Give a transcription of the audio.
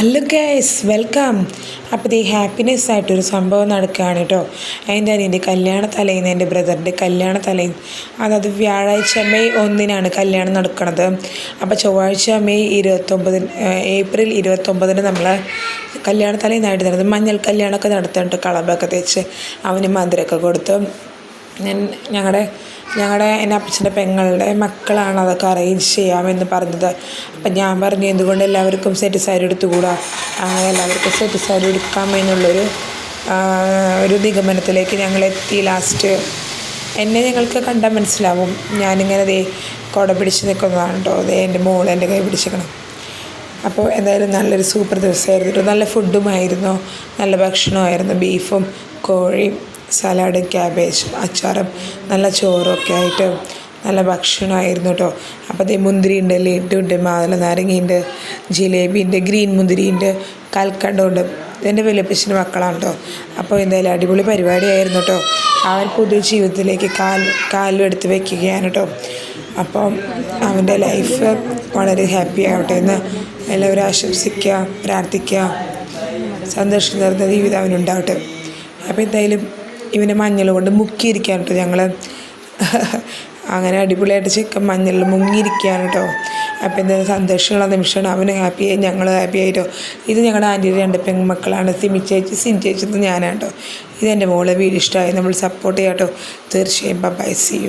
Hello guys welcome. അപ്പോൾ ഈ happiness ആയിട്ടൊരു സംഭവം നടക്കുകയാണ് കേട്ടോ. എൻ്റെ അനിയൻ്റെ കല്യാണ തലേന്ന്, എൻ്റെ ബ്രദറിൻ്റെ കല്യാണ തലേന്ന്, അതായത് വ്യാഴാഴ്ച മെയ് 1-നാണ് കല്യാണം നടക്കുന്നത്. അപ്പോൾ ചൊവ്വാഴ്ച ഏപ്രിൽ 29 നമ്മൾ കല്യാണ തലേന്നായിട്ട് നടന്നത് മഞ്ഞൾ കല്യാണമൊക്കെ നടത്തുന്നുണ്ട്. കളബൊക്കെ തേച്ച് അവന് മധുരമൊക്കെ കൊടുത്ത് ഞങ്ങളുടെ എൻ്റെ അപ്പച്ചൻ്റെ പെങ്ങളുടെ മക്കളാണ് അതൊക്കെ അറേഞ്ച് ചെയ്യാമെന്ന് പറഞ്ഞത്. അപ്പം ഞാൻ പറഞ്ഞു എന്തുകൊണ്ട് എല്ലാവർക്കും സെറ്റ് സാരി എടുത്തുകൂടാ, അങ്ങനെ എല്ലാവർക്കും സെറ്റ് സാരി എടുക്കാമെന്നുള്ളൊരു നിഗമനത്തിലേക്ക് ഞങ്ങളെത്തി. ലാസ്റ്റ് എന്നെ ഞങ്ങൾക്ക് കണ്ടാൽ മനസ്സിലാവും, ഞാനിങ്ങനെ കുട പിടിച്ച് നിൽക്കുന്നതാണ് കേട്ടോ. എൻ്റെ മോൾ എൻ്റെ കൈ പിടിച്ചിരിക്കണം. അപ്പോൾ എന്തായാലും നല്ലൊരു സൂപ്പർ ദിവസമായിരുന്നു കേട്ടോ. നല്ല ഫുഡുമായിരുന്നു, നല്ല ഭക്ഷണമായിരുന്നു. ബീഫും കോഴിയും സലാഡും ക്യാബേജും അച്ചാറും നല്ല ചോറൊക്കെ ആയിട്ട് നല്ല ഭക്ഷണമായിരുന്നു കേട്ടോ. അപ്പോൾ മുന്തിരിയുണ്ട്, ലഡ്ഡുണ്ട്, മാതള നാരങ്ങയുണ്ട്, ജിലേബിയുണ്ട്, ഗ്രീൻ മുന്തിരിയുണ്ട്, കൽക്കണ്ടമുണ്ട്. ഇതെൻ്റെ വലിയപ്പച്ചൻ്റെ മക്കളാണ് കേട്ടോ. അപ്പോൾ എന്തായാലും അടിപൊളി പരിപാടിയായിരുന്നു കേട്ടോ. അവൻ പുതിയ ജീവിതത്തിലേക്ക് കാലെടുത്ത് വയ്ക്കുകയാണ് കേട്ടോ. അപ്പം അവൻ്റെ ലൈഫ് വളരെ ഹാപ്പി ആവട്ടെ എന്ന് എല്ലാവരും ആശംസിക്കുക, പ്രാർത്ഥിക്കുക. സന്തോഷം നിറഞ്ഞ ജീവിതം അവനുണ്ടാവട്ടെ. അപ്പോൾ എന്തായാലും ഇവനെ മഞ്ഞൾ കൊണ്ട് മുക്കിയിരിക്കാൻ കേട്ടോ. ഞങ്ങൾ അങ്ങനെ അടിപൊളിയായിട്ട് ചിക്കൻ മഞ്ഞളിൽ മുങ്ങിയിരിക്കുകയാണ് കേട്ടോ. അപ്പോൾ എന്തായാലും സന്തോഷമുള്ള നിമിഷമാണ്. അവന് ഹാപ്പിയായി, ഞങ്ങൾ ഹാപ്പി ആയിട്ടോ. ഇത് ഞങ്ങളുടെ ആൻറ്റിയുടെ 2 പെൺമക്കളാണ്, സിമി ചേച്ചി, സിൻ ചേച്ചി, ഞാനാണ് കേട്ടോ. ഇതെൻ്റെ മോളെ വീഡിയോ ഇഷ്ടമായി നമ്മൾ സപ്പോർട്ട് ചെയ്യാം കേട്ടോ. തീർച്ചയായും ബൈ, സീ യു.